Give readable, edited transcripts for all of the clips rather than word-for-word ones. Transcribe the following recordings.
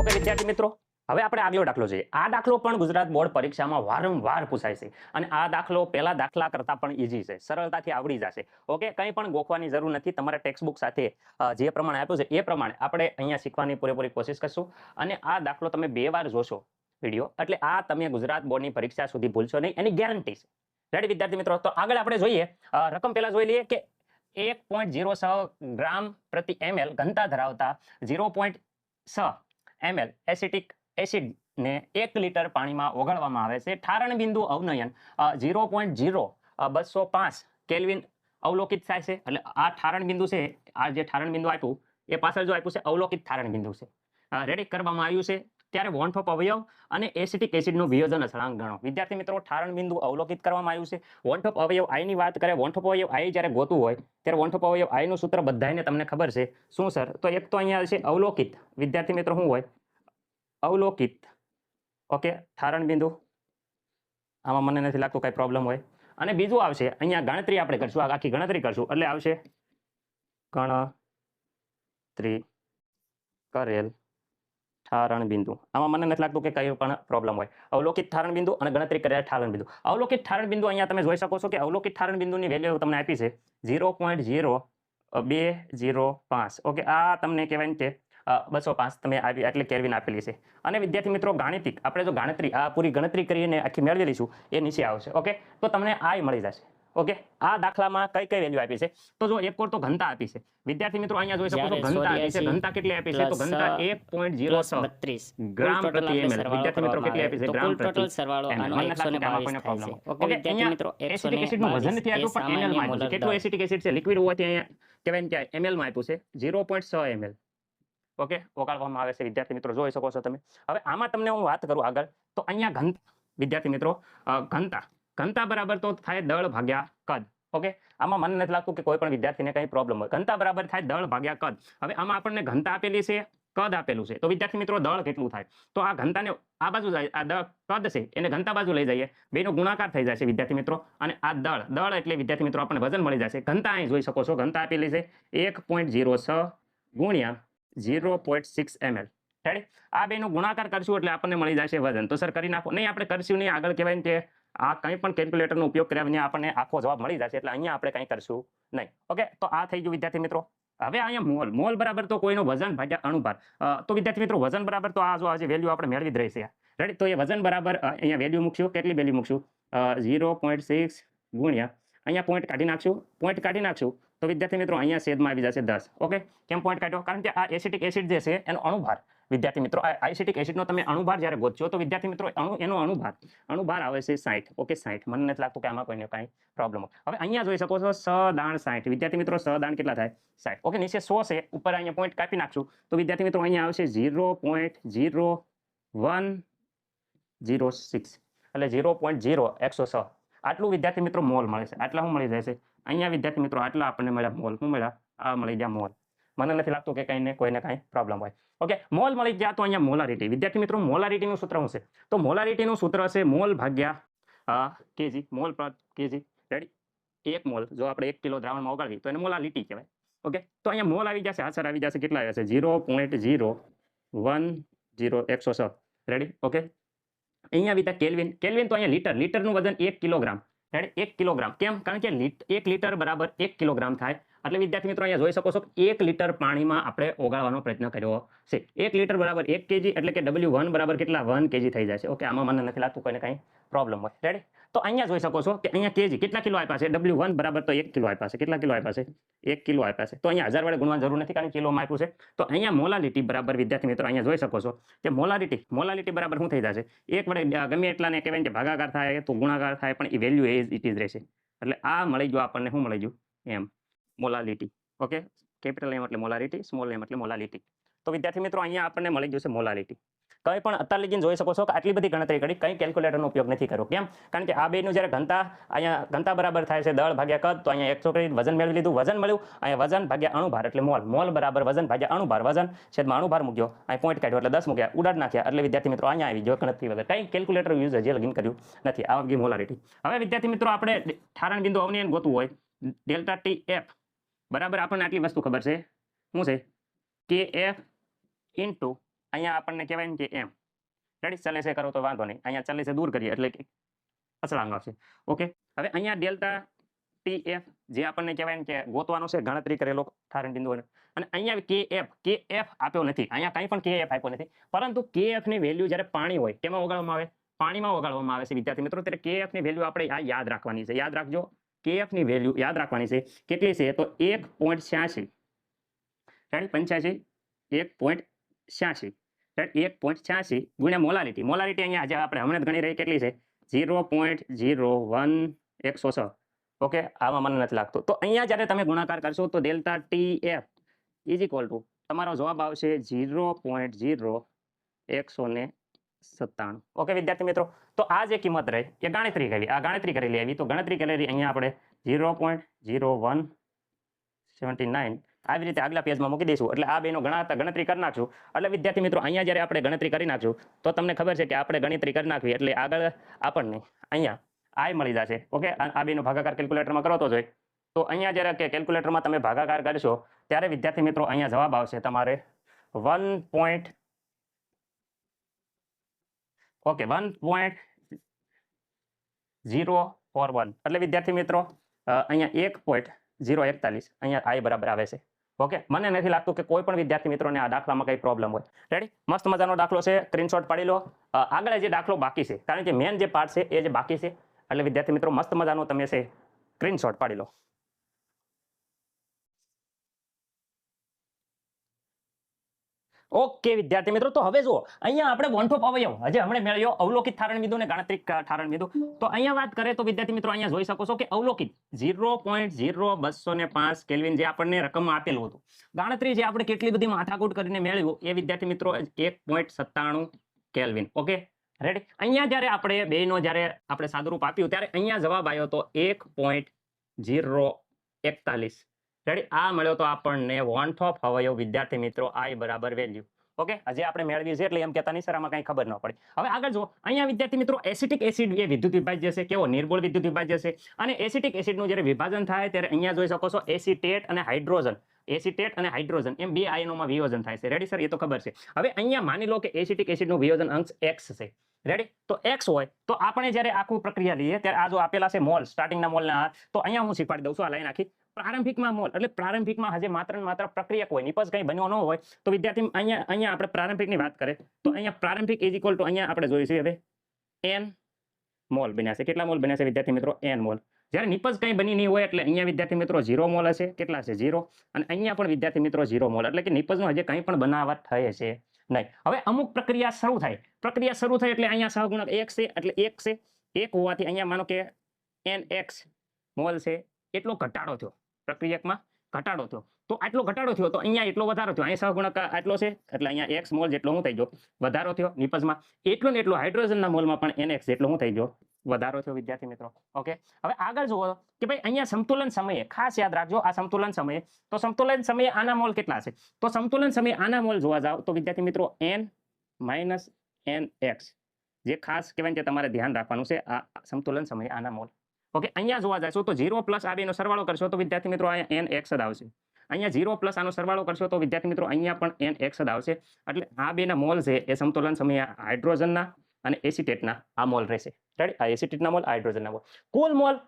Okay વિદ્યાર્થી મિત્રો, હવે આપણે આગલો દાખલો જોઈએ. આ દાખલો પણ ગુજરાત બોર્ડ પરીક્ષામાં વારંવાર પૂછાય છે અને આ દાખલો પહેલા દાખલા કરતા પણ ઈઝી છે, સરળતાથી આવડી જશે. ઓકે, કંઈ પણ ગોખવાની જરૂર નથી. તમારા ટેક્સ્ટ બુક સાથે જે પ્રમાણે આપ્યું છે એ પ્રમાણે આપણે અહીંયા શીખવાની પૂરેપૂરી કોશિશ કરશું. અને આ દાખલો તમે 2 વાર જોશો વિડીયો, એટલે આ તમે ગુજરાત બોર્ડની પરીક્ષા સુધી ભૂલશો નહીં, એની ગેરંટી છે. રેડી વિદ્યાર્થી મિત્રો? તો આગળ આપણે જોઈએ, રકમ પહેલા જોઈ લઈએ કે 1.06 ગ્રામ પ્રતિ ml ઘનતા ધરાવતા 0.6 ml એસિટિક એસિડને 1 લિટર પાણીમાં ઓગાળવામાં આવે છે. ઠારણ બિંદુ અવનયન 0.0205 કેલ્વિન અવલોકિત થાય છે. એટલે આ ઠારણ બિંદુ છે, આ જે ઠારણ બિંદુ આપ્યું એ પાછળ જો આપ્યું છે અવલોકિત ઠારણ બિંદુ છે. રેડી કરવામાં આવ્યું છે. ત્યારે વોન ઓફ અવયવ અને એસિટિક એસિડનું વિયોજન અચળાંક ગણો. વિદ્યાર્થી મિત્રો, ઠારણ બિંદુ અવલોકિત કરવામાં આવ્યું છે. વોન ઓફ અવયવ આઈ ની વાત કરે, વોન ઓફ અવયવ આઈ જ્યારે ગોતું હોય ત્યારે વોન ઓફ અવયવ આઈ નું સૂત્ર બધાને તમને ખબર છે. શું સર? તો એક તો અહીંયા છે અવલોકિત. વિદ્યાર્થી મિત્રો શું હોય? અવલોકિત. ઓકે, ઠારણ બિંદુ. આમાં મને નથી લાગતું કઈ પ્રોબ્લેમ હોય. અને બીજું આવશે અહીંયા ગણતરી આપણે કરશું, આખી ગણતરી કરશું એટલે આવશે ગણતરી કરેલ ઠારણ બિંદુ. આમાં મને નથી લાગતું કે કઈ પણ પ્રોબ્લેમ હોય. અવલોકિત ઠારણ બિંદુ અને ગણતરી કરેલ ઠારણ બિંદુ. અવલોકિત ઠારણ બિંદુ અહીંયા તમે જોઈ શકો છો કે અવલોકિત ઠારણ બિંદુની વેલ્યુ તમને આપી છે 0.0205. ઓકે, આ તમને કહેવાય કે 205 તમે આવી એટલે કેલ્વિન આપેલી છે. અને વિદ્યાર્થી મિત્રો, ગાણિતિક આપણે જો ગણતરી આ પૂરી ગણતરી કરીને આખી મેળવી લઈશું એ નીચે આવશે. ઓકે, તો તમને આ મળી જશે. ઓકે, આ દાખલામાં કઈ કઈ વેલ્યુ આપી છે? તો જો એક કોર તો ઘનતા આપી છે. વિદ્યાર્થી મિત્રો અહીંયા જોઈ શકો છો ઘનતા આપી છે. ઘનતા કેટલી આપી છે? તો ઘનતા 1.06 ગ્રામ પ્રતિ ml. વિદ્યાર્થી મિત્રો કેટલી આપી છે? ગ્રામ પ્રતિ ml. ઓકે, વિદ્યાર્થી મિત્રો એસિટિક એસિડનું વજન નથી આપ્યું પણ ml માં આપ્યું છે. કેટલું એસિટિક એસિડ છે? લિક્વિડ હોવાથી અહીંયા કહેવાય કે ml માં આપ્યું છે 0.6 ml. ઓકે, ઓગાળવામાં આવે છે. વિદ્યાર્થી મિત્રો જોઈ શકો છો તમે. હવે આમાં તમને હું વાત કરું આગળ, તો અહીંયા ઘનતા વિદ્યાર્થી મિત્રો ઘનતા બરાબર તો થાય દળ ભાગ્યા કદ. ઓકે, આમાં મને નથી લાગતું કે કોઈ પણ વિદ્યાર્થીને કઈ પ્રોબ્લેમ હોય. ઘનતા બરાબર થાય દળ ભાગ્યા કદ. હવે આમાં આપણને ઘનતા આપેલી છે, કદ આપેલું છે. તો વિદ્યાર્થી મિત્રો દળ કેટલું થાય? તો આ ઘનતાને આ બાજુ જાય, આ કદ છે એને ઘનતા બાજુ લઈ જઈએ, બેનો ગુણાકાર થઈ જશે વિદ્યાર્થી મિત્રો. અને આ દળ એટલે વિદ્યાર્થી મિત્રો આપણને વજન મળી જશે. ઘનતા અહીં જોઈ શકો છો, ઘનતા આપેલી છે 1.06 ગુણ્યા 0.6 ml. રેડી? આ બેનો ગુણાકાર કરશું એટલે આપણને મળી જશે વજન. તો સર કરી નાખો. નહીં, આપણે કરશું નહીં. આગળ કહેવાય કે આ કંઈ પણ કેલ્ક્યુલેટરનો ઉપયોગ કર્યા વિના આપણને આખો જવાબ મળી જશે. એટલે અહીંયા આપણે કંઈ કરશું નહીં. ઓકે, તો આ થઈ ગયું વિદ્યાર્થી મિત્રો. હવે અહીંયા મોલ બરાબર તો કોઈનો વજન ભાગ્યા અણુભાર. તો વિદ્યાર્થી મિત્રો વજન બરાબર તો આ જો આજે વેલ્યુ આપણે મેળવી જ રહી છે. રેડી? તો એ વજન બરાબર અહીંયા વેલ્યુ મૂકશું. કેટલી વેલ્યુ મૂકશું? 0.6 ગુણ્યા અહીંયા પોઈન્ટ કાઢી નાખશું. તો વિદ્યાર્થી મિત્રો અહીંયા છેદમાં આવી જશે 10. ઓકે, કેમ પોઈન્ટ કાઢ્યો? કારણ કે આ એસિટિક એસિડ જે છે એનો અણુભાર વિદ્યાર્થી મિત્રો, આ એસિટિક એસિડનો તમે અણુભાર જ્યારે ગોતશો તો વિદ્યાર્થી મિત્રો એનો અણુભાર આવે છે 60. ઓકે, 60. મને નથી લાગતું કે આમાં કોઈને કાંઈ પ્રોબ્લેમ હોય. હવે અહીંયા જોઈ શકો છો સદાણ 60. વિદ્યાર્થી મિત્રો સદાણ કેટલા થાય? 60. ઓકે, નીચે 100 છે, ઉપર અહીંયા પોઈન્ટ કાપી નાખશું તો વિદ્યાર્થી મિત્રો અહીંયા આવશે 0.0106 એટલે 0.0106. આટલું વિદ્યાર્થી મિત્રો મોલ મળે છે. આટલા શું મળી જશે? અહીંયા વિદ્યાર્થી મિત્રો આટલા આપણને મળ્યા મોલ. શું મળ્યા? આ મળી ગયા મોલ. મને નથી લાગતું કે કોઈને કાંઈ પ્રોબ્લેમ હોય. ઓકે, મોલ મળી ગયા. તો અહીંયા મોલારિટી. વિદ્યાર્થી મિત્રો મોલારિટીનું સૂત્ર શું છે? તો મોલારિટીનું સૂત્ર છે મોલ ભાગ્યા કેજી. મોલ પર કેજી. રેડી? 1 મોલ જો આપણે 1 કિલો દ્રાવણમાં ઓગાળવી તો એને મોલારિટી કહેવાય. ઓકે, તો અહીંયા મોલ આવી જશે. આન્સર આવી જશે. કેટલા આવશે? 0.0106. રેડી? ઓકે, અહીંયા આવી કેલ્વિન. કેલ્વિન તો અહીંયા લીટર. લીટરનું વજન 1 કિલોગ્રામ. રેડી? 1 કિલોગ્રામ. કેમ? કારણ કે 1 લીટર બરાબર 1 કિલોગ્રામ થાય. એટલે વિદ્યાર્થી મિત્રો અહીંયા જોઈ શકો છો 1 લીટર પાણીમાં આપણે ઓગાળવાનો પ્રયત્ન કર્યો છે. 1 લીટર બરાબર 1 કેજી એટલે કે W1 બરાબર કેટલા? 1 કેજી થઈ જશે. ઓકે, આમાં મને નથી લાગતું કોઈને કાંઈ પ્રોબ્લેમ હોય. રેડી? તો અહીંયા જોઈ શકો છો કે અહીંયા કેજી કેટલા કિલો આપ્યા છે? W1 બરાબર તો 1 કિલો આપ્યા છે. કેટલા કિલો આપ્યા છે? 1 કિલો આપ્યા છે. તો અહીંયા 1000 વડે ગુણવાની જરૂર નથી કારણ કે કિલોમાં આપ્યું છે. તો અહીંયા મોલાલિટી બરાબર વિદ્યાર્થી મિત્રો અહીંયા જોઈ શકો છો કે મોલાલિટી બરાબર શું થઈ જશે? 1 વડે ગમે એટલાને કહેવાય કે ભાગાકાર થાય તો ગુણાકાર થાય પણ એ વેલ્યુ એઝ ઇટ ઇઝ રહેશે. એટલે આ મળી ગયું આપણને. શું મળી ગયું? એમ મોલાલિટી. ઓકે, કેપિટલ એમ એટલે મોલારિટી, સ્મોલ એમ એટલે મોલાલિટી. તો વિદ્યાર્થી મિત્રો અહીંયા આપણને મળી જશે મોલાલિટી. કંઈ પણ અત્યારે લગીને જોઈ શકો છો કે આટલી બધી ગણતરી કરી, કંઈ કેલ્ક્યુલેટરનો ઉપયોગ નથી કર્યો. કેમ? કારણ કે આ બેનું જ્યારે અહીંયા ઘનતા બરાબર થાય છે દળ ભાગ્યા કદ, તો અહીંયા 100 કરી વજન મેળવી લીધું. વજન મળ્યું. અહીંયા વજન ભાગ્યા અણુભાર એટલે મોલ બરાબર વજન ભાગ્યા અણુભાર. વજન છેદમાં અણુભાર મૂક્યો, અહીં પોઈન્ટ કાઢ્યો એટલે 10 મૂક્યા, ઉડાડ નાખ્યા એટલે વિદ્યાર્થી મિત્રો અહીંયા આવી ગયો ગણતરી વગર. કંઈ કેલ્ક્યુલેટર યુઝ હજી લગીન કર્યું નથી. આ ગઈ મોલારિટી. હવે વિદ્યાર્થી મિત્રો આપણે ઠારણ બિંદુ અવનયન ગોતવું હોય, ડેલ્ટા TF બરાબર આપણને આટલી વસ્તુ ખબર છે. શું છે? KF ઇન્ટુ અહીંયા આપણને કહેવાય ને કે એમ રેડી ચલે છે કરો તો વાંધો નહીં અહીંયા ચલે છે દૂર કરીએ એટલે કે અચળાંક આવશે ઓકે હવે અહીંયા ડેલ્ટા TF જે આપણને કહેવાય ને કે ગોતવાનો છે ગણતરી કરેલો ઠારણ બિંદુઓને અને અહીંયા KF આપ્યો નથી અહીંયા કંઈ પણ KF આપ્યો નથી પરંતુ KF ની વેલ્યુ જ્યારે પાણી હોય કેમાં ઓગાળવામાં આવે પાણીમાં ઓગાળવામાં આવે છે વિદ્યાર્થી મિત્રો ત્યારે KF ની વેલ્યુ આપણે આ યાદ રાખવાની છે યાદ રાખજો KF ની વેલ્યુ યાદ રાખવાની છે કેટલી છે તો 1.86 રેડી 85 1.86 1.86 ગુણ્યા મોલારિટી મોલારિટી અહીંયા આજે આપણે હમણાં જ ગણી રહી કેટલી છે 0.01106 ઓકે આમાં મને નથી લાગતું તો અહીંયા જ્યારે તમે ગુણાકાર કરશો તો delta TF is equal to તમારો જવાબ આવશે 0.0197 ઓકે વિદ્યાર્થી મિત્રો તો આ જે કિંમત રહી એ ગણતરી કરી આ ગણતરી કરેલી આવી તો ગણતરી કરેલી અહીંયા આપણે 0.0179 આવી રીતે આગલા પેજમાં મૂકી દઈશું એટલે આ બેનો ગણતરી કરી નાખશું એટલે વિદ્યાર્થી મિત્રો અહીંયા જ્યારે આપણે ગણતરી કરી નાખશું તો તમને ખબર છે કે આપણે ગણતરી કરી નાખવી એટલે આગળ આપણને અહીંયા આઈ મળી જશે ઓકે આ બેનો ભાગાકાર કેલ્ક્યુલેટરમાં કરો તો જોઈએ તો અહીંયા જ્યારે કે કેલ્ક્યુલેટરમાં તમે ભાગાકાર કરશો ત્યારે વિદ્યાર્થી મિત્રો અહીંયા જવાબ આવશે તમારે 1.041 એટલે વિદ્યાર્થી મિત્રો અહીંયા 1.041 અહીંયા આઈ બરાબર આવે છે ઓકે મને નથી લાગતું કે કોઈ પણ વિદ્યાર્થી મિત્રોને આ દાખલામાં કઈ પ્રોબ્લેમ હોય રેડી મસ્ત મજાનો દાખલો છે સ્ક્રીનશોટ પાડી લો આગળ જે દાખલો બાકી છે કારણ કે મેન જે પાર્ટ છે એ જે બાકી છે એટલે વિદ્યાર્થી મિત્રો મસ્ત મજાનો તમે છે સ્ક્રીનશોટ પાડી લો ઓકે વિદ્યાર્થી મિત્રો તો હવે જુઓ અહીંયા આપણે વન ટોપ અવયવ હજી હમણાં મેળવ્યો અવલોકિત ઠારણ બિંદુ ને ગાણિતિક ઠારણ બિંદુ તો અહીંયા વાત કરે તો વિદ્યાર્થી મિત્રો અહીંયા જોઈ શકો છો કે અવલોકિત 0.0205 કેલ્વિન જે આપણને રકમમાં આપેલું હતું ગણતરી જે આપણે કેટલી બધી માથાકૂટ કરીને મેળવ્યું એ વિદ્યાર્થી મિત્રો 1.97 કેલ્વિન ઓકે રેડી અહીંયા જ્યારે આપણે બેનો જ્યારે આપણે સાદુરૂપ આપ્યું ત્યારે અહીંયા જવાબ આવ્યો તો 1.041 રેડી આ મળ્યો તો આપણને વન ટોપ અવયવ વિદ્યાર્થી મિત્રો આઈ બરાબર વેલ્યુ ઓકે હજી આપણે મેળવી છે એટલે એમ કહેતા નહીં સર આમાં કંઈ ખબર ન પડે હવે આગળ જો અહીંયા વિદ્યાર્થી મિત્રો એસિટિક એસિડ એ વિદ્યુત વિભાજ્ય છે કેવો નિર્બળ વિદ્યુત વિભાજ્ય છે અને એસિટિક એસિડનું જ્યારે વિભાજન થાય ત્યારે અહીંયા જોઈ શકો છો એસિટેટ અને હાઇડ્રોજન એમ બે આયનોમાં વિયોજન થાય છે રેડી સર એ તો ખબર છે હવે અહીંયા માની લો કે એસિટિક એસિડનું વિયોજન અંશ x છે રેડી તો x હોય તો આપણે જ્યારે આખું પ્રક્રિયા લઈએ ત્યારે આ જો આપેલા છે મોલ સ્ટાર્ટિંગના મોલના તો અહીંયા હું શીખવાડી દઉં છું આ લાઈન આખી પ્રારંભિકમાં મોલ એટલે પ્રારંભિકમાં હજે માત્ર ને માત્ર પ્રક્રિયક હોય નિપજ કંઈ બન્યો ન હોય તો વિદ્યાર્થી અહીંયા આપણે પ્રારંભિકની વાત કરીએ તો અહીંયા પ્રારંભિક ઇઝ ઇક્વલ ટુ અહીંયા આપણે જોઈશું હવે n મોલ બન્યા છે કેટલા મોલ બન્યા છે વિદ્યાર્થી મિત્રો n મોલ જ્યારે નિપજ કંઈ બની નહીં હોય એટલે અહીંયા વિદ્યાર્થી મિત્રો 0 મોલ હશે કેટલા છે 0 અને અહીંયા પણ વિદ્યાર્થી મિત્રો 0 મોલ એટલે કે નિપજનું હજે કંઈ પણ બનાવટ થઈ છે નહીં હવે અમુક પ્રક્રિયા શરૂ થાય એટલે અહીંયા સહગુણક 1 છે એટલે 1 છે 1 હોવાથી અહીંયા માનો કે nx મોલ છે એટલો ઘટાડો થયો પ્રક્રિયકમાં ઘટાડો થયો તો આટલો ઘટાડો થયો તો અહીંયા એટલો વધારો થયો અહીંયા સહગુણક આટલો છે એટલે અહીંયા x મોલ જેટલો હું થઈ ગયો વધારો થયો નિપજમાં એટલો ને એટલો હાઇડ્રોજનના મોલમાં પણ nx જેટલો હું થઈ ગયો વધારો થયો વિદ્યાર્થી મિત્રો ઓકે હવે આગળ જુઓ કે ભાઈ અહીંયા સમતુલન સમયે ખાસ યાદ રાખજો આ સમતુલન સમયે આના મોલ કેટલા છે તો સમતુલન સમયે આના મોલ જોવા જાવ તો વિદ્યાર્થી મિત્રો n - nx જે ખાસ કહેવાય કે તમારે ધ્યાન રાખવાનું છે આ સમતુલન સમયે આના મોલ ઓકે અહીંયા જોવા જશો તો 0 પ્લસ આ બેનો સરવાળો કરશો તો વિદ્યાર્થી મિત્રો અહીંયા nx જ આવશે અહીંયા 0 પ્લસ આનો સરવાળો કરશો તો વિદ્યાર્થી મિત્રો અહીંયા પણ nx જ આવશે એટલે આ બેના મોલ છે એ સમતુલન સમયે હાઇડ્રોજનના અને એસિટેટના આ મોલ રહેશે રાઈટ આ એસિટેટના મોલ હાઇડ્રોજનના મોલ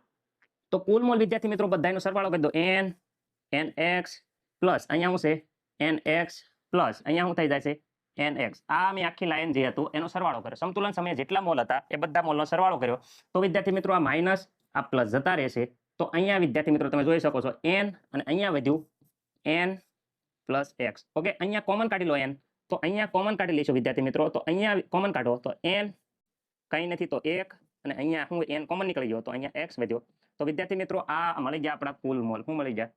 કુલ મોલ વિદ્યાર્થી મિત્રો બધાનો સરવાળો કરી દો nx પ્લસ અહીંયા શું છે nx પ્લસ અહીંયા શું થઈ જાય છે nx આ મેં આખી લાઈન જે હતું એનો સરવાળો કર્યો સમતુલન સમયે જેટલા મોલ હતા એ બધા મોલનો સરવાળો કર્યો તો વિદ્યાર્થી મિત્રો આ માઇનસ આ પ્લસ જતા રહેશે તો અહીંયા વિદ્યાર્થી મિત્રો તમે જોઈ શકો છો n અને અહીંયા વધ્યું n પ્લસ x ઓકે અહીંયા કોમન કાઢી લો n તો અહીંયા કોમન કાઢી લઈશું વિદ્યાર્થી મિત્રો તો અહીંયા કોમન કાઢો તો n કંઈ નથી તો 1 અને અહીંયા હું n કોમન નીકળી ગયો તો અહીંયા x વધ્યો તો વિદ્યાર્થી મિત્રો આ મળી ગયા આપણા કુલ મોલ શું મળી ગયા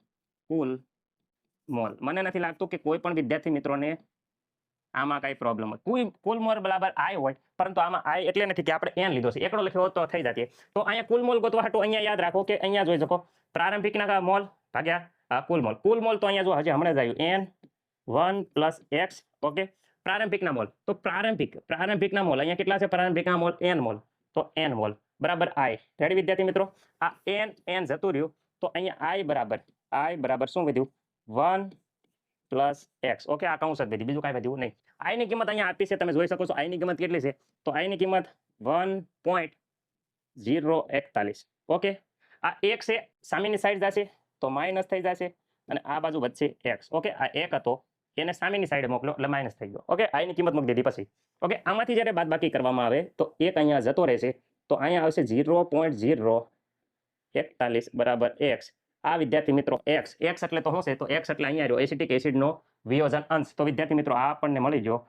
કુલ મોલ મને નથી લાગતું કે કોઈ પણ વિદ્યાર્થી મિત્રોને આમાં કઈ પ્રોબ્લેમ હોય કુલ મોલ બરાબર i હોય પરંતુ આમાં i એટલે નથી કે આપણે n લીધો છે એકડો લખ્યો તો થઈ જતી તો અહીંયા કુલ મોલ ગોતવા હાટુ અહીંયા યાદ રાખો કે અહીંયા જોઈ શકો પ્રારંભિકના મોલ ભાગ્યા કુલ મોલ તો અહીંયા જો હજી હમણાં જ આવ્યું n 1 + x ઓકે પ્રારંભિકના મોલ તો પ્રારંભિકના મોલ અહીંયા કેટલા છે પ્રારંભિકના મોલ n મોલ તો n મોલ બરાબર i રેડી વિદ્યાર્થી મિત્રો આ n જતું રહ્યું તો અહીંયા i બરાબર શું વધ્યું 1 + x ઓકે આ કૌંસ જ વધી બીજું કાંઈ વધ્યું નહીં આઈ ની કિંમત અહીંયા આપી છે, તમે જોઈ શકો છો આઈ ની કિંમત કેટલી છે, તો આઈ ની કિંમત 1.041. ઓકે, આ એક છે, સામેની સાઈડ જશે તો માઇનસ થઈ જશે અને આ બાજુ વધશે x. ઓકે, આ એક હતો એને સામેની સાઈડે મોકલો એટલે માઇનસ થઈ ગયો. ઓકે, આઈ ની કિંમત મૂકી દીધી પછી. ઓકે, આમાંથી જ્યારે બાદબાકી કરવામાં આવે તો એક અહીંયા જતો રહેશે, તો અહીંયા આવશે 0.041 બરાબર x. આ વિદ્યાર્થી મિત્રો x એટલે તો શું છે, તો x એટલે અહીંયા રહ્યો એસિટિક એસિડનો વિયોજન અંશ. તો વિદ્યાર્થી મિત્રો આ આપણને મળી ગયો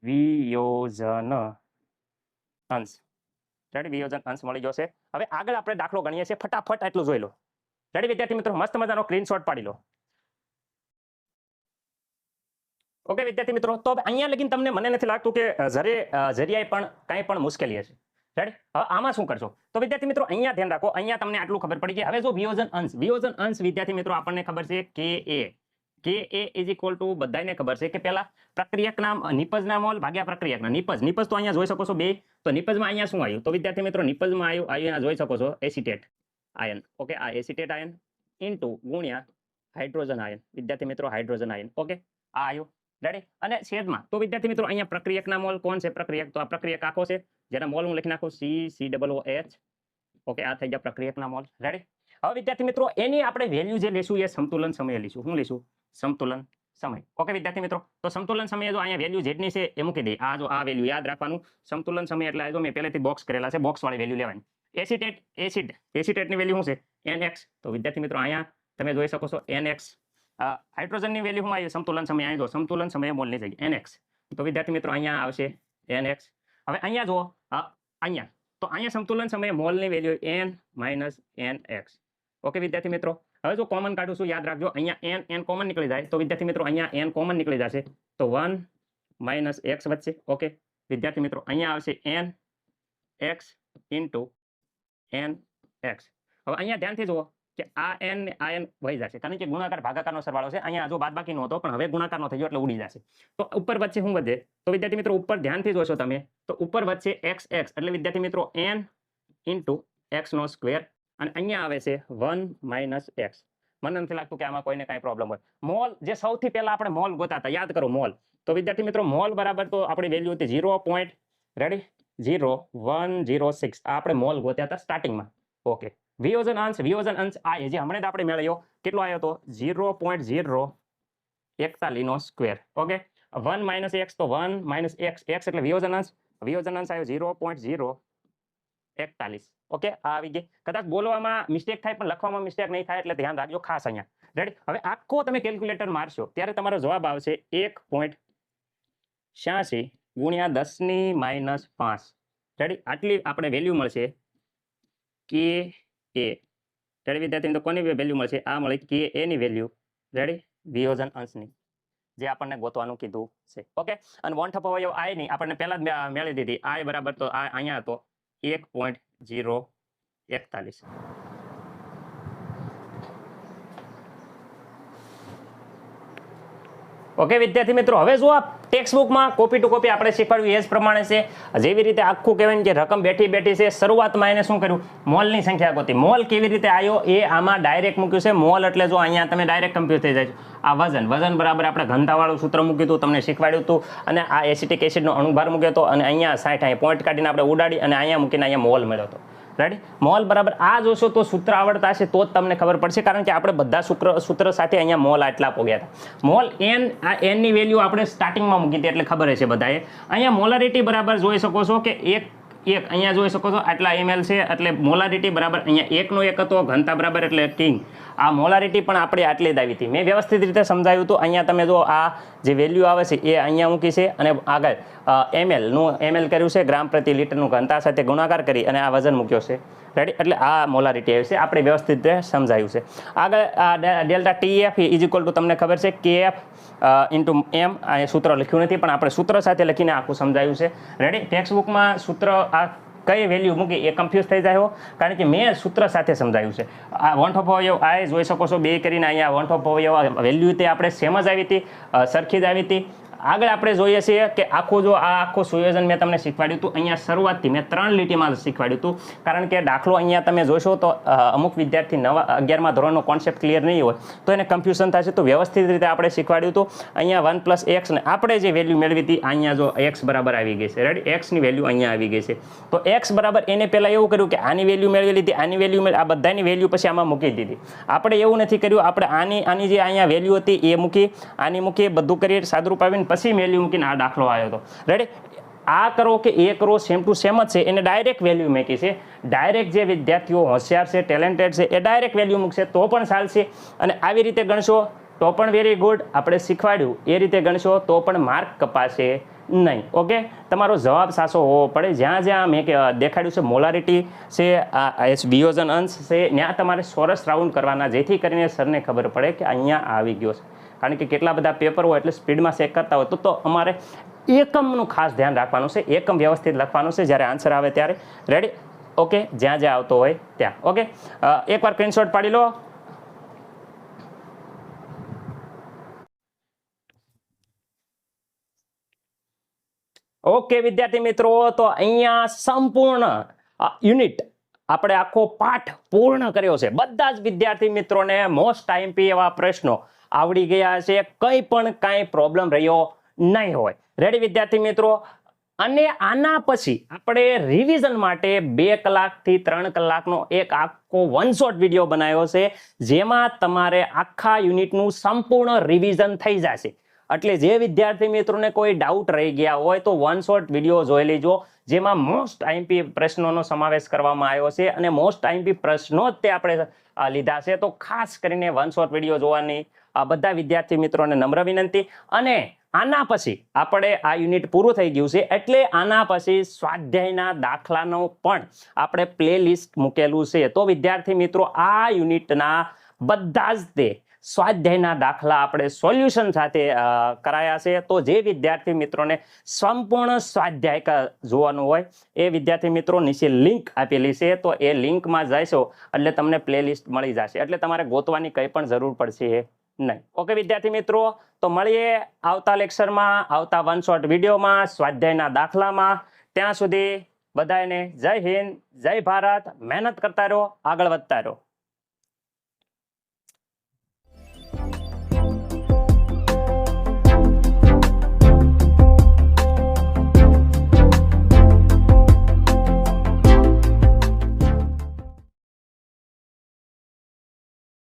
વિયોજન અંશ. રેડી, વિયોજન અંશ મળી ગયો છે. હવે આગળ આપણે દાખલો ગણીએ છીએ, ફટાફટ એટલું જોઈ લો. રેડી વિદ્યાર્થી મિત્રો, મસ્ત મજાનો સ્ક્રીનશોટ પાડી લો. ઓકે વિદ્યાર્થી મિત્રો, તો અહીંયા લગીને તમને મને નથી લાગતું કે જરિયાએ પણ કાંઈ પણ મુશ્કેલી હશે. રેડી, હવે આમાં શું કરશો, તો વિદ્યાર્થી મિત્રો અહીંયા ધ્યાન રાખો, અહીંયા તમને આટલું ખબર પડી કે હવે જો વિયોજન અંશ વિદ્યાર્થી મિત્રો આપણને ખબર છે કે a ઇઝ ઇક્વલ ટુ બધાને ખબર છે કે પહેલા પ્રક્રિયકના નિપજના મોલ ભાગ્યા પ્રક્રિયકના નિપજ તો અહીંયા જોઈ શકો છો 2, તો નિપજમાં અહીંયા શું આવ્યું, તો વિદ્યાર્થી મિત્રો નિપજમાં આવ્યું અહીંયા જોઈ શકો છો એસિટેટ આયન. ઓકે, આ એસિટેટ આયન ઇન્ટુ ગુણ્યા હાઇડ્રોજન આયન. વિદ્યાર્થી મિત્રો હાઇડ્રોજન આયન. ઓકે, આ આવ્યું. રેડી, અને છેદમાં તો વિદ્યાર્થી મિત્રો અહીંયા પ્રક્રિયકના મોલ કોણ છે, પ્રક્રિયક, તો આ પ્રક્રિયક આખો છે જેના મોલ હું લખી નાખું COOH. ઓકે, આ થઈ ગયા પ્રક્રિયકના મોલ. રેડી, હવે વિદ્યાર્થી મિત્રો એની આપણે વેલ્યુ જે લેશું એ સમતુલન સમય લેશું. શું લેશું, સમતુલન સમય. ઓકે વિદ્યાર્થી મિત્રો, તો સમતુલન સમય જો અહીંયા વેલ્યુ જેટની છે એ મૂકી દઈએ. આ જો આ વેલ્યુ યાદ રાખવાનું, સમતુલન સમય એટલે જો મેં પહેલેથી બોક્સ કરેલા છે, બોક્સ વાળી વેલ્યુ લેવાની. એસિટેટની વેલ્યુ શું છે, NX. તો વિદ્યાર્થી મિત્રો અહીંયા તમે જોઈ શકો છો NX. હાઇડ્રોજનની વેલ્યુ શું આવી, સમતુલન સમય, અહીં જો સમતુલન સમય મોલની જગ્યાએ NX. તો વિદ્યાર્થી મિત્રો અહીંયા આવશે NX. હવે અહીંયા જો અહીંયા, તો અહીંયા સમતુલન સમય મોલની વેલ્યુ N - NX. ઓકે વિદ્યાર્થી મિત્રો, હવે જો કોમન કાઢું છું યાદ રાખજો, અહીંયા n કોમન નીકળી જાય, તો વિદ્યાર્થી મિત્રો અહીંયા n કોમન નીકળી જશે તો 1 - x વધશે. ઓકે વિદ્યાર્થી મિત્રો અહીંયા આવશે NX ઇન્ટુ NX. હવે અહીંયા ધ્યાનથી જુઓ કે આ n ને આ n વહી જશે, કારણ કે ગુણાકાર ભાગાકારનો સરવાળો છે. અહીંયા જો બાદબાકીનો હતો પણ હવે ગુણાકારનો થઈ ગયો એટલે ઉડી જશે. તો ઉપર વચ્ચે શું વધે, તો વિદ્યાર્થી મિત્રો ઉપર ધ્યાનથી જોશો તમે તો ઉપર વચ્ચે xx એટલે વિદ્યાર્થી મિત્રો n ઇન્ટુ x નો સ્ક્વેર, અને અહીંયા આવે છે 1 - x. મને નથી લાગતું કે આમાં કોઈને કાંઈ પ્રોબ્લેમ હોય. મોલ જે સૌથી પહેલા આપણે મોલ ગોતાતા, યાદ કરો મોલ. તો વિદ્યાર્થી મિત્રો મોલ બરાબર તો આપણી વેલ્યુ હતી 0.0106. આ આપણે મોલ ગોત્યા હતા સ્ટાર્ટિંગમાં. ઓકે, વિયોજન અંશ આ જે હમણાં જ આપણે મેળવ્યો કેટલો આવ્યો હતો 0.041 નો સ્ક્વેર. ઓકે, 1 - x તો 1 - x એટલે વિયોજન અંશ આવ્યો 0.041. ઓકે, આ આવી ગઈ. કદાચ બોલવામાં મિસ્ટેક થાય પણ લખવામાં મિસ્ટેક નહીં થાય એટલે ધ્યાન રાખજો ખાસ અહીંયા. રેડી, હવે આખો તમે કેલ્ક્યુલેટર મારશો ત્યારે તમારો જવાબ આવશે 1.86 ગુણ્યા 10 - 5. રેડી, આટલી આપણે વેલ્યુ મળશે કે એ. રેડી વિદ્યાર્થી મિત્રો, કોની વેલ્યુ મળશે, આ મળી કે એ ની વેલ્યુ. રેડી, વિયોજન અંશની જે આપણને ગોતવાનું કીધું છે. ઓકે, અને વન થપ અવયવ આઈ ની આપણને પહેલા જ મેળવી દીધી. આઈ બરાબર તો આ અહીંયા હતો 1.041. ઓકે વિદ્યાર્થી મિત્રો, હવે જો આ ટેક્સ્ટ બુકમાં કોપી ટુ કોપી આપણે શીખવાડ્યું એ જ પ્રમાણે છે. જેવી રીતે આખું કહેવાય કે રકમ બેઠી છે, શરૂઆતમાં એને શું કર્યું, મોલની સંખ્યા ગોતી. મોલ કેવી રીતે આવ્યો એ આમાં ડાયરેક્ટ મૂક્યું છે. મોલ એટલે જો અહીંયા તમે ડાયરેક્ટ કમ્પ્યુઝ થઈ જાય. આ વજન બરાબર આપણે ઘનતાવાળું સૂત્ર મૂક્યું હતું, તમને શીખવાડ્યું હતું, અને આ એસિટિક એસિડનો અણુભાર મૂક્યો હતો, અને અહીંયા 60 અહીં પોઈન્ટ કાઢીને આપણે ઉડાડી અને અહીંયા મૂકીને અહીંયા મોલ મળ્યો હતો. રાઈટ, મોલ બરાબર આ જોશો તો સૂત્ર આવડતા હશે તો જ તમને ખબર પડશે, કારણ કે આપણે બધા સૂત્ર સાથે અહીંયા મોલ આટલા પોગ્યા હતા. મોલ n, આ n ની વેલ્યુ આપણે સ્ટાર્ટિંગમાં મૂકી હતી એટલે ખબર હશે બધાએ. અહીંયા મોલારિટી બરાબર જોઈ શકો છો કે એક અહીંયા જોઈ શકો છો આટલા ml છે, એટલે મોલારિટી બરાબર અહીંયા 1 નો 1 હતો, ઘનતા બરાબર એટલે કિંગ. આ મોલારિટી પણ આપણે આટલી જ આવી હતી. મેં વ્યવસ્થિત રીતે સમજાવ્યું હતું. અહીંયા તમે જો આ જે વેલ્યુ આવે છે એ અહીંયા મૂકી છે, અને આગળ ml કર્યું છે, ગ્રામ પ્રતિ લીટરનું ઘનતા સાથે ગુણાકાર કરી અને આ વજન મૂક્યો છે. રેડી, એટલે આ મોલારિટી આવી છે, આપણે વ્યવસ્થિત રીતે સમજાયું છે. આગળ આ delta TF is equal to તમને ખબર છે KF ઇન્ટુ m. આ સૂત્ર લખ્યું નથી પણ આપણે સૂત્ર સાથે લખીને આખું સમજાયું છે. રેડી, ટેક્સ્ટ બુકમાં સૂત્ર આ કઈ વેલ્યુ મૂકી એ કન્ફ્યુઝ થઈ જાય, કારણ કે મેં સૂત્ર સાથે સમજાયું છે. આ વન ઓફ અવયવ આ જોઈ શકો છો, બે કરીને અહીંયા વન ઓફ અવયવ વેલ્યુ તે આપણે સેમ જ આવી હતી, સરખી જ આવી હતી. આગળ આપણે જોઈએ છીએ કે આખું જો આ આખું સુયોજન મેં તમને શીખવાડ્યું હતું. અહીંયા શરૂઆતથી મેં 3 લીટીમાં શીખવાડ્યું હતું, કારણ કે દાખલો અહીંયા તમે જોશો તો અમુક વિદ્યાર્થી 11મા ધોરણનો કોન્સેપ્ટ ક્લિયર નહીં હોય તો એને કન્ફ્યુઝન થશે. તો વ્યવસ્થિત રીતે આપણે શીખવાડ્યું હતું. અહીંયા 1 + x ને આપણે જે વેલ્યુ મેળવી હતી અહીંયા જો x બરાબર આવી ગઈ છે. રેડી, x ની વેલ્યુ અહીંયા આવી ગઈ છે. તો x બરાબર એને પહેલાં એવું કર્યું કે આની વેલ્યુ મેળવી લીધી, આની વેલ્યુ આ બધાની વેલ્યુ પછી આમાં મૂકી દીધી. આપણે એવું નથી કર્યું, આપણે આની જે અહીંયા વેલ્યુ હતી એ મૂકી, આની મૂકી, બધું કરી સાદુરૂપ આવીને પછી વેલ્યુ મૂકીને આ દાખલો આવ્યો હતો. રેડી, આ કરો કે એ કરો સેમ ટુ સેમ જ છે. એને ડાયરેક્ટ વેલ્યુ મૂકી છે. ડાયરેક્ટ જે વિદ્યાર્થીઓ હોશિયાર છે, ટેલેન્ટેડ છે, એ ડાયરેક્ટ વેલ્યુ મૂકશે તો પણ ચાલશે. અને આવી રીતે ગણશો તો પણ વેરી ગુડ. આપણે શીખવાડ્યું એ રીતે ગણશો તો પણ માર્ક કપાશે નહીં. ઓકે, તમારો જવાબ સાચો હોવો પડે. જ્યાં જ્યાં મેં દેખાડ્યું છે મોલારિટી છે, વિયોજન અંશ છે, ત્યાં તમારે ચોરસ રાઉન્ડ કરવાના, જેથી કરીને સરને ખબર પડે કે અહીંયા આવી ગયો છે. કારણ કે કેટલા બધા પેપર હોય એટલે સ્પીડમાં ચેક કરતા હોય તો અમારે એકમનું ખાસ ધ્યાન રાખવાનું છે. એકમ વ્યવસ્થિત લખવાનું છે જ્યારે આન્સર આવે ત્યારે. રેડી, ઓકે, જ્યાં જ્યાં આવતો હોય ત્યાં. ઓકે, એકવાર સ્ક્રીનશોટ પાડી લો. ઓકે વિદ્યાર્થી મિત્રો, તો અહીંયા સંપૂર્ણ યુનિટ આપણે આખો પાઠ પૂર્ણ કર્યો છે. બધા જ વિદ્યાર્થી મિત્રોને મોસ્ટ આઈએમપી એવા પ્રશ્નો આવડી ગયા છે. કંઈ પણ કાંઈ પ્રોબ્લેમ રહ્યો નહીં હોય. રેડી વિદ્યાર્થી મિત્રો, અને આના પછી આપણે રિવિઝન માટે 2 કલાકથી 3 કલાકનો એક આખો વન શોટ વિડીયો બનાવ્યો છે, જેમાં તમારે આખા યુનિટનું સંપૂર્ણ રિવિઝન થઈ જશે. એટલે જે વિદ્યાર્થી મિત્રોને કોઈ ડાઉટ રહી ગયા હોય તો વન શોટ વિડીયો જોઈ લેજો, જેમાં મોસ્ટ આઈએમપી પ્રશ્નોનો સમાવેશ કરવામાં આવ્યો છે અને મોસ્ટ આઈએમપી પ્રશ્નો જ તે આપણે લીધા છે. તો ખાસ કરીને વન શોટ વિડીયો જોવાની બધા વિદ્યાર્થી મિત્રોને નમ્ર વિનંતી. અને આના પછી આપણે આ યુનિટ પૂરું થઈ ગયું છે એટલે આના પછી સ્વાધ્યાયના દાખલાનો પણ આપણે પ્લેલિસ્ટ મૂકેલું છે. તો વિદ્યાર્થી મિત્રો, આ યુનિટના બધા જ તે સ્વાધ્યાયના દાખલા આપણે સોલ્યુશન સાથે કરાયા છે. તો જે વિદ્યાર્થી મિત્રોને સંપૂર્ણ સ્વાધ્યાય જોવાનું હોય એ વિદ્યાર્થી મિત્રો નીચે લિંક આપેલી છે, તો એ લિંકમાં જશો એટલે તમને પ્લેલિસ્ટ મળી જશે. એટલે તમારે ગોતવાની કંઈ પણ જરૂર પડશે નહીં. ઓકે વિદ્યાર્થી મિત્રો, તો મળીએ આવતા લેક્ચરમાં, આવતા વન શોટ વિડીયોમાં, સ્વાધ્યાયના દાખલામાં. ત્યાં સુધી બધાને જય હિન્દ, જય ભારત. મહેનત કરતા રહો, આગળ વધતા રહો.